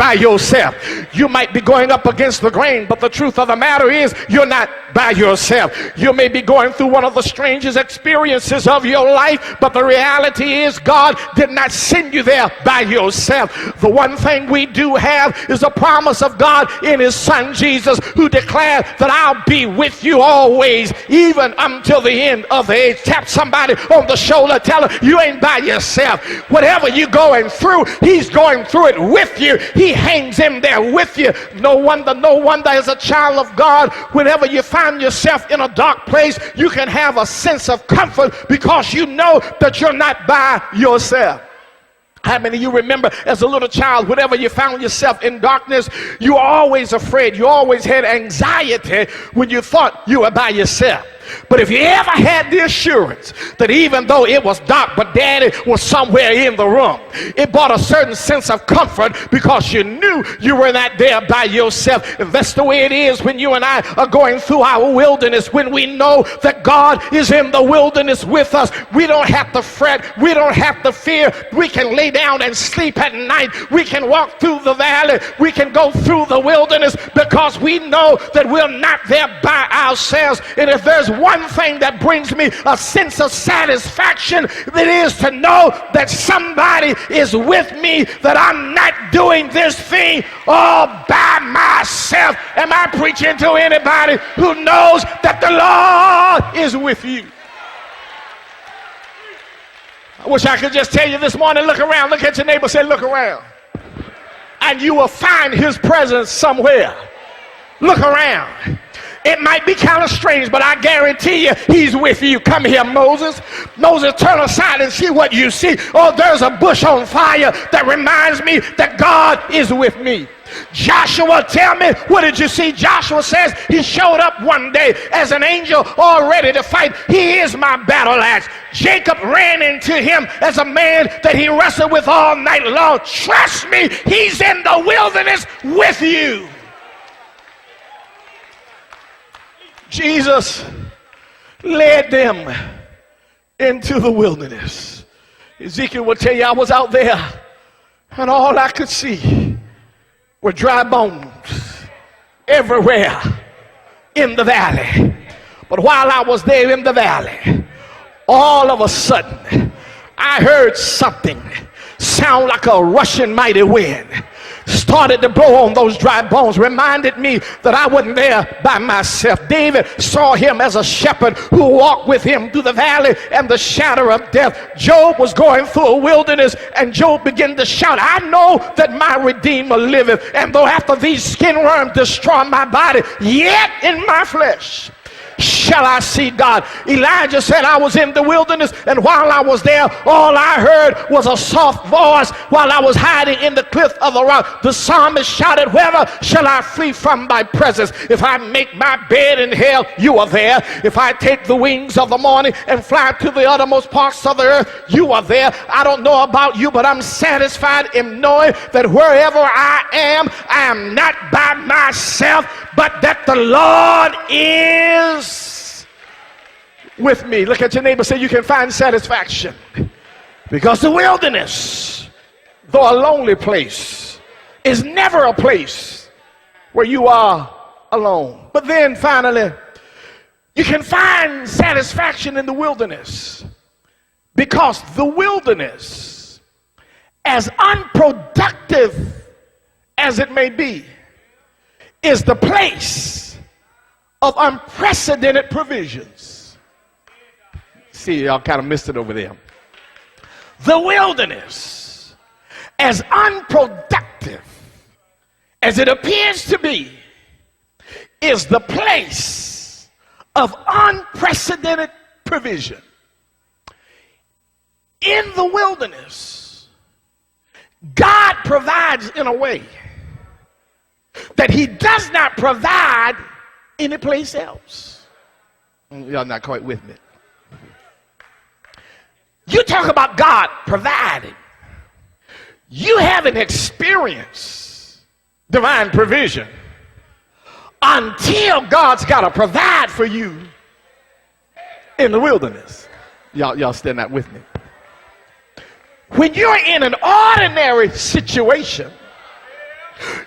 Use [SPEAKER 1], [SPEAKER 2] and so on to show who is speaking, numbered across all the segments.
[SPEAKER 1] by yourself. You might be going up against the grain, but the truth of the matter is you're not by yourself. You may be going through one of the strangest experiences of your life, but the reality is God did not send you there by yourself. The one thing we do have is a promise of God in his son Jesus, who declared that I'll be with you always, even until the end of the age. Tap somebody on the shoulder, tell them you ain't by yourself. Whatever you're going through, he's going through it with you. He hangs in there with you. No wonder as a child of God, whenever you find yourself in a dark place, you can have a sense of comfort because you know that you're not by yourself. How many of you remember as a little child, whenever you found yourself in darkness, you were always afraid. You always had anxiety when you thought you were by yourself. But if you ever had the assurance that even though it was dark, but daddy was somewhere in the room, it brought a certain sense of comfort because you knew you were not there by yourself. And that's the way it is when you and I are going through our wilderness, when we know that God is in the wilderness with us. We don't have to fret. We don't have to fear. We can lay down and sleep at night. We can walk through the valley. We can go through the wilderness because we know that we're not there by ourselves. And if there's one thing that brings me a sense of satisfaction, it is to know that somebody is with me, that I'm not doing this thing all by myself. Am I preaching to anybody who knows that the Lord is with you? I wish I could just tell you this morning, look around, look at your neighbor, say look around, and you will find his presence somewhere. Look around. It might be kind of strange, but I guarantee you he's with you. Come here, Moses. Moses, turn aside and see what you see. Oh, there's a bush on fire that reminds me that God is with me. Joshua, tell me, what did you see? Joshua says he showed up one day as an angel all ready to fight. He is my battle axe. Jacob ran into him as a man that he wrestled with all night long. Trust me, he's in the wilderness with you. Jesus led them into the wilderness. Ezekiel will tell you, I was out there and all I could see were dry bones everywhere in the valley. But while I was there in the valley, all of a sudden I heard something sound like a rushing mighty wind started to blow on those dry bones. Reminded me that I wasn't there by myself. David saw him as a shepherd who walked with him through the valley and the shadow of death. Job was going through a wilderness, and Job began to shout, I know that my Redeemer liveth, and though after these skin worms destroy my body, yet in my flesh shall I see God. Elijah said, I was in the wilderness, and while I was there, all I heard was a soft voice while I was hiding in the cliff of the rock. The psalmist shouted, whether shall I flee from thy presence? If I make my bed in hell, you are there. If I take the wings of the morning and fly to the uttermost parts of the earth, you are there. I don't know about you, but I'm satisfied in knowing that wherever I am not by myself, but that the Lord is with me. Look at your neighbor, say you can find satisfaction, because the wilderness, though a lonely place, is never a place where you are alone. But then finally, you can find satisfaction in the wilderness, because the wilderness, as unproductive as it may be, is the place of unprecedented provisions. See, y'all kind of missed it over there. The wilderness, as unproductive as it appears to be, is the place of unprecedented provision. In the wilderness, God provides in a way that he does not provide anyplace else. Y'all not quite with me. You talk about God providing. You haven't experienced divine provision until God's got to provide for you in the wilderness. Y'all still not with me. When you're in an ordinary situation,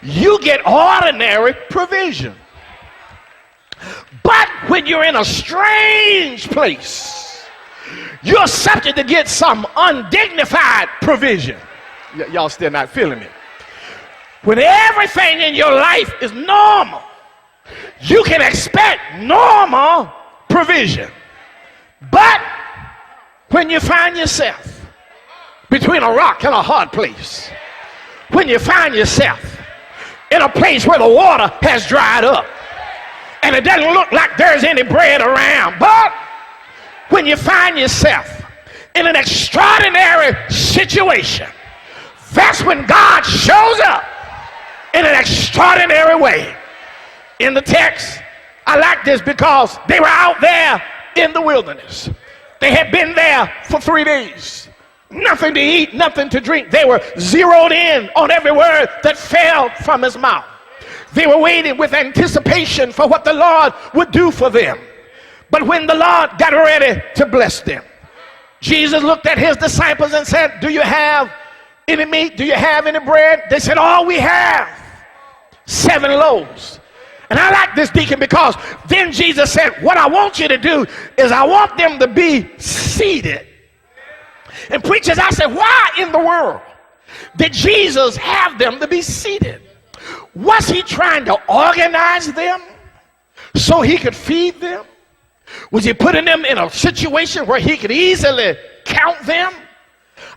[SPEAKER 1] you get ordinary provision. But when you're in a strange place, you're subject to get some undignified provision. Y'all still not feeling me? When everything in your life is normal, you can expect normal provision. But when you find yourself between a rock and a hard place, when you find yourself in a place where the water has dried up and it doesn't look like there's any bread around, but when you find yourself in an extraordinary situation, that's when God shows up in an extraordinary way. In the text, I like this because they were out there in the wilderness. They had been there for 3 days. Nothing to eat, nothing to drink. They were zeroed in on every word that fell from his mouth. They were waiting with anticipation for what the Lord would do for them. But when the Lord got ready to bless them, Jesus looked at his disciples and said, do you have any meat? Do you have any bread? They said, all we have, 7 loaves. And I like this, deacon, because then Jesus said, what I want you to do is I want them to be seated. And preachers, I said, why in the world did Jesus have them to be seated? Was he trying to organize them so he could feed them? Was he putting them in a situation where he could easily count them?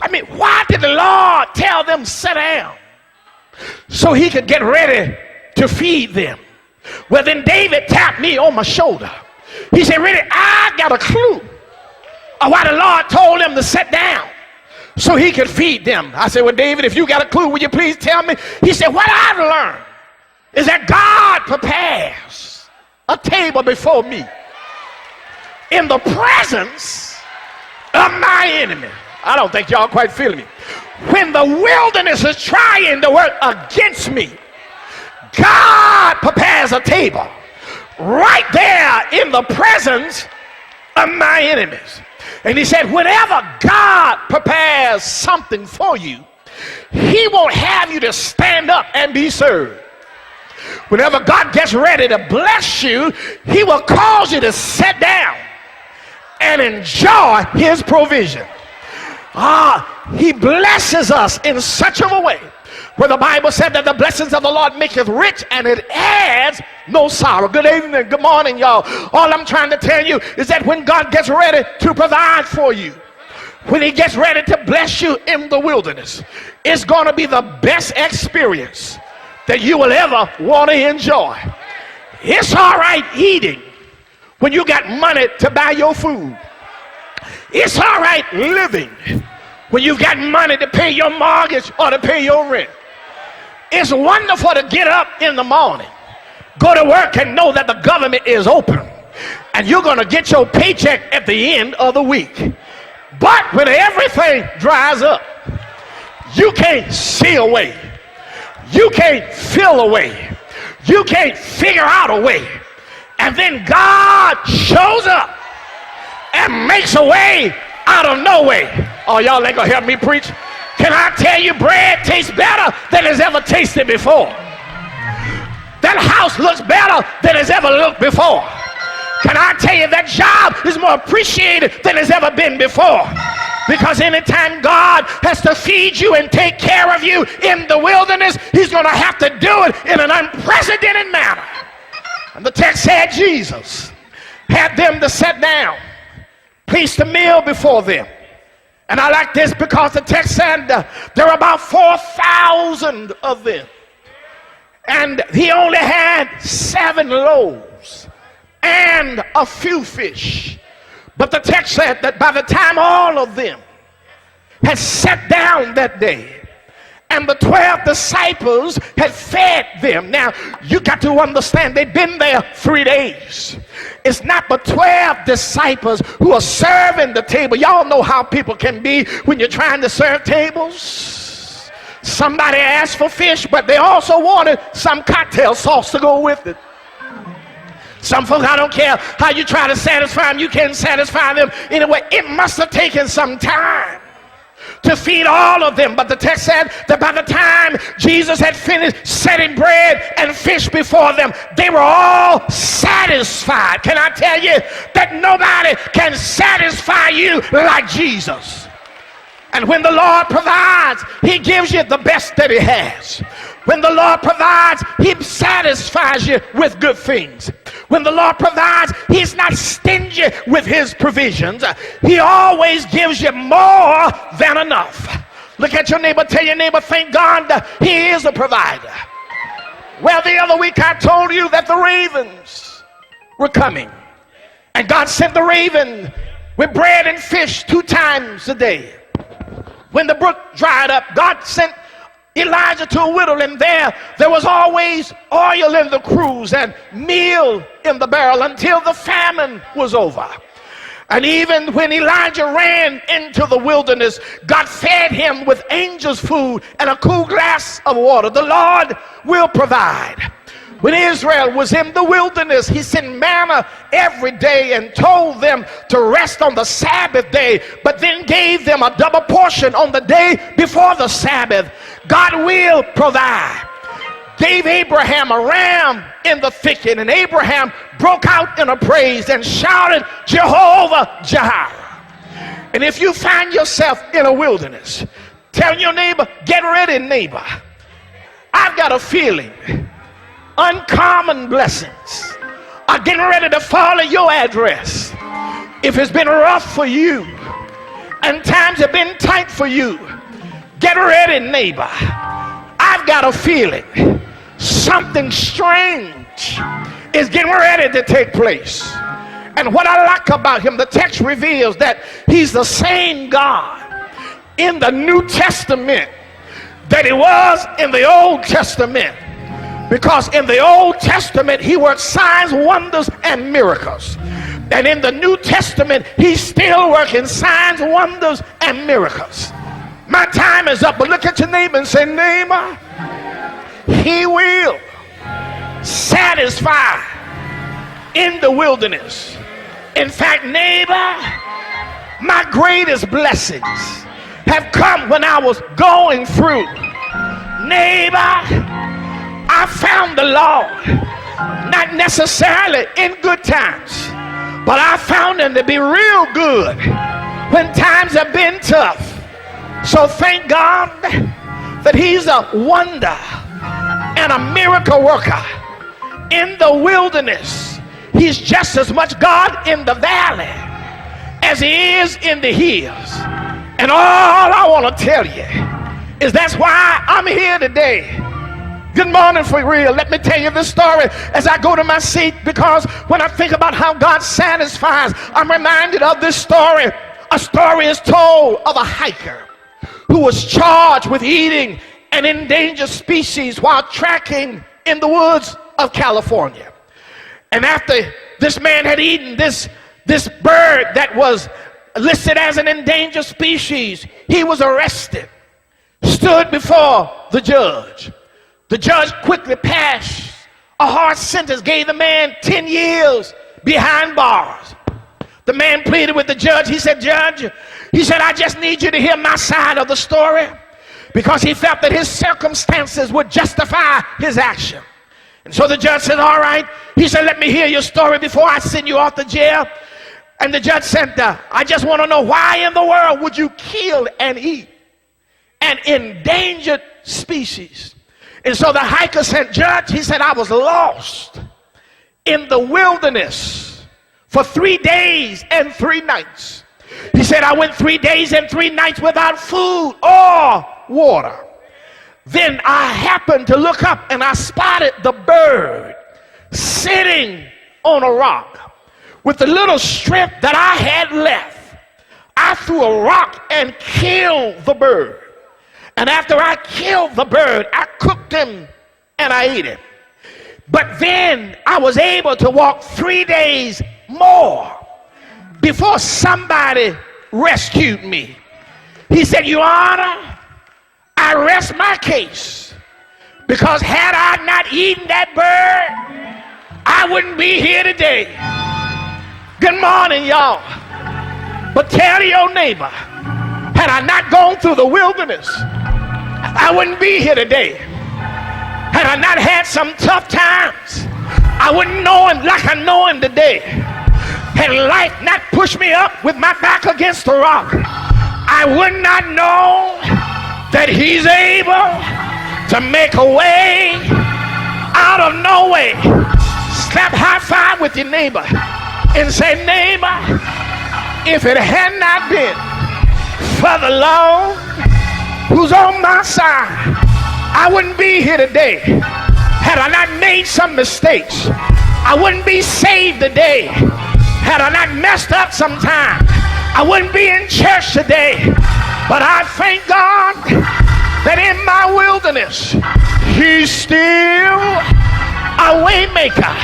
[SPEAKER 1] I mean, why did the Lord tell them sit down so he could get ready to feed them? Well, then David tapped me on my shoulder. He said, Riddick, I got a clue of why the Lord told them to sit down so he could feed them. I said, well, David, if you got a clue, would you please tell me? He said, what I've learned is that God prepares a table before me in the presence of my enemy. I don't think y'all quite feeling me. When the wilderness is trying to work against me, God prepares a table right there in the presence of my enemies. And he said, whenever God prepares something for you, he won't have you to stand up and be served. Whenever God gets ready to bless you, he will cause you to sit down and enjoy his provision. He blesses us in such a way where the Bible said that the blessings of the Lord maketh rich and it adds no sorrow. Good evening, good morning, y'all. All I'm trying to tell you is that when God gets ready to provide for you, when he gets ready to bless you in the wilderness, it's going to be the best experience that you will ever want to enjoy. It's all right eating when you got money to buy your food. It's all right living when you've got money to pay your mortgage or to pay your rent. It's wonderful to get up in the morning, go to work and know that the government is open and you're going to get your paycheck at the end of the week. But when everything dries up, you can't see a way. You can't feel a way. You can't figure out a way. And then God shows up and makes a way out of no way. Oh, y'all ain't gonna help me preach? Can I tell you, bread tastes better than it's ever tasted before? That house looks better than it's ever looked before. Can I tell you that job is more appreciated than it's ever been before? Because anytime God has to feed you and take care of you in the wilderness, he's going to have to do it in an unprecedented manner. And the text said Jesus had them to sit down, placed a meal before them. And I like this because the text said there were about 4,000 of them. And he only had 7 loaves and a few fish. But the text said that by the time all of them had sat down that day, and the 12 disciples had fed them. Now, you got to understand, they'd been there 3 days. It's not the 12 disciples who are serving the table. Y'all know how people can be when you're trying to serve tables. Somebody asked for fish, but they also wanted some cocktail sauce to go with it. Some folks, I don't care how you try to satisfy them, you can't satisfy them anyway. It must have taken some time to feed all of them. But the text said that by the time Jesus had finished setting bread and fish before them, they were all satisfied. Can I tell you that nobody can satisfy you like Jesus? And when the Lord provides, he gives you the best that he has. When the Lord provides, he satisfies you with good things. When the Lord provides, he's not stingy with his provisions. He always gives you more than enough. Look at your neighbor, tell your neighbor, thank God that he is a provider. Well, the other week I told you that the ravens were coming. And God sent the raven with bread and fish 2 times a day. When the brook dried up, God sent Elijah to a widow, and there was always oil in the cruse and meal in the barrel until the famine was over. And even when Elijah ran into the wilderness, God fed him with angels' food and a cool glass of water. The Lord will provide. When Israel was in the wilderness, he sent manna every day and told them to rest on the Sabbath day, but then gave them a double portion on the day before the Sabbath. God will provide. Gave Abraham a ram in the thicket, and Abraham broke out in a praise and shouted, Jehovah Jireh. And if you find yourself in a wilderness, tell your neighbor, get ready, neighbor. I've got a feeling uncommon blessings are getting ready to fall at your address. If it's been rough for you and times have been tight for you, get ready, neighbor. I've got a feeling something strange is getting ready to take place. And what I like about him, the text reveals that he's the same God in the New Testament that he was in the Old Testament. Because in the Old Testament, he worked signs, wonders, and miracles. And in the New Testament, he's still working signs, wonders, and miracles. My time is up, but look at your neighbor and say, neighbor, he will satisfy in the wilderness. In fact, neighbor, my greatest blessings have come when I was going through. Neighbor, I found the Lord, not necessarily in good times, but I found him to be real good when times have been tough. So thank God that he's a wonder and a miracle worker in the wilderness. He's just as much God in the valley as he is in the hills. And all I want to tell you is that's why I'm here today. Good morning for real. Let me tell you this story as I go to my seat, because when I think about how God satisfies, I'm reminded of this story. A story is told of a hiker who was charged with eating an endangered species while trekking in the woods of California. And after this man had eaten this bird that was listed as an endangered species, he was arrested, stood before the judge. The judge quickly passed a hard sentence, gave the man 10 years behind bars. The man pleaded with the judge. He said, Judge, he said, I just need you to hear my side of the story, because he felt that his circumstances would justify his action. And so the judge said, all right. He said, let me hear your story before I send you off to jail. And the judge said, I just want to know, why in the world would you kill and eat an endangered species? And so the hiker said, Judge, he said, I was lost in the wilderness for 3 days and 3 nights. He said, I went 3 days and 3 nights without food or water. Then I happened to look up and I spotted the bird sitting on a rock with the little strip that I had left. I threw a rock and killed the bird. And after I killed the bird, I cooked him and I ate him. But then I was able to walk 3 days more before somebody rescued me. He said, Your Honor, I rest my case, because had I not eaten that bird, I wouldn't be here today. Good morning, y'all. But tell your neighbor, had Had I not gone through the wilderness, I wouldn't be here today. Had I not had some tough times, I wouldn't know him like I know him today. Had life not pushed me up with my back against the rock, I would not know that he's able to make a way out of no way. Slap high five with your neighbor and say, neighbor, if it had not been for the Lord who's on my side, I wouldn't be here today. Had I not made some mistakes, I wouldn't be saved today. Had I not messed up sometime, I wouldn't be in church today. But I thank God that in my wilderness, he's still a way maker.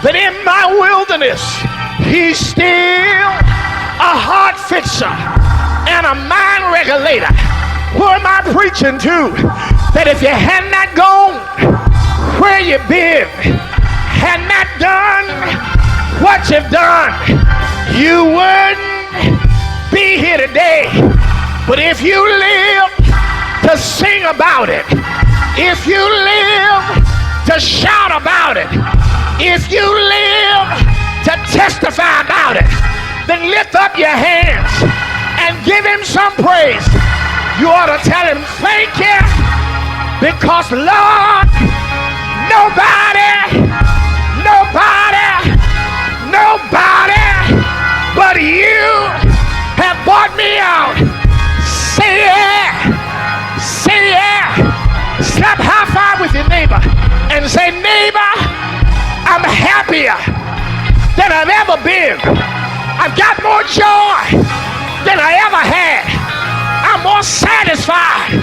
[SPEAKER 1] That in my wilderness, he's still a heart fixer and a mind regulator. Who am I preaching to? That if you had not gone where you've been, had not done what you've done, you wouldn't be here today. But if you live to sing about it, if you live to shout about it, if you live to testify about it, then lift up your hands and give him some praise. You ought to tell him, thank you, because Lord, nobody but you have bought me out. Say yeah, say yeah. Slap high five with your neighbor and say, neighbor, I'm happier than I've ever been. I've got more joy than I ever had. I'm more satisfied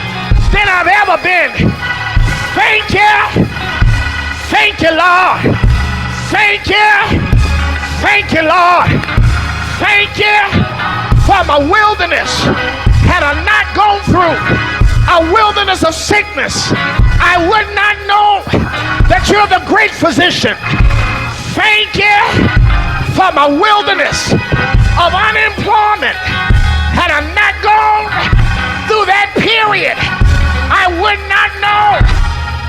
[SPEAKER 1] than I've ever been. Thank you, Lord. Thank you, Lord. Thank you for my wilderness. Had I not gone through a wilderness of sickness, I would not know that you're the great physician. Thank you for my wilderness of unemployment. Had I not gone through that period, I would not know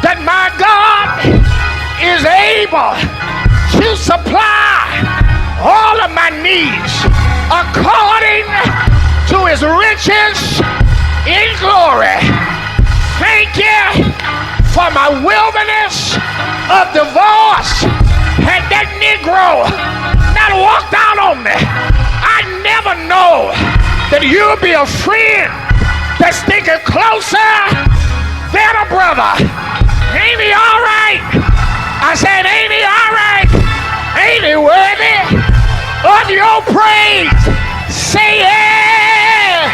[SPEAKER 1] that my God is able to supply all of my needs according to his riches in glory. Thank you for my wilderness of divorce. Had that Negro not walked out on me, I'd never know that you'll be a friend that's sticking closer than a brother. Ain't he all right? I said, ain't he all right? Ain't he worthy of your praise? Say yeah.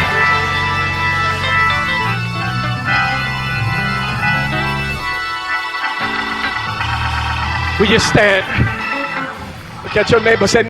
[SPEAKER 1] Will you stand? Look at your neighbor, say,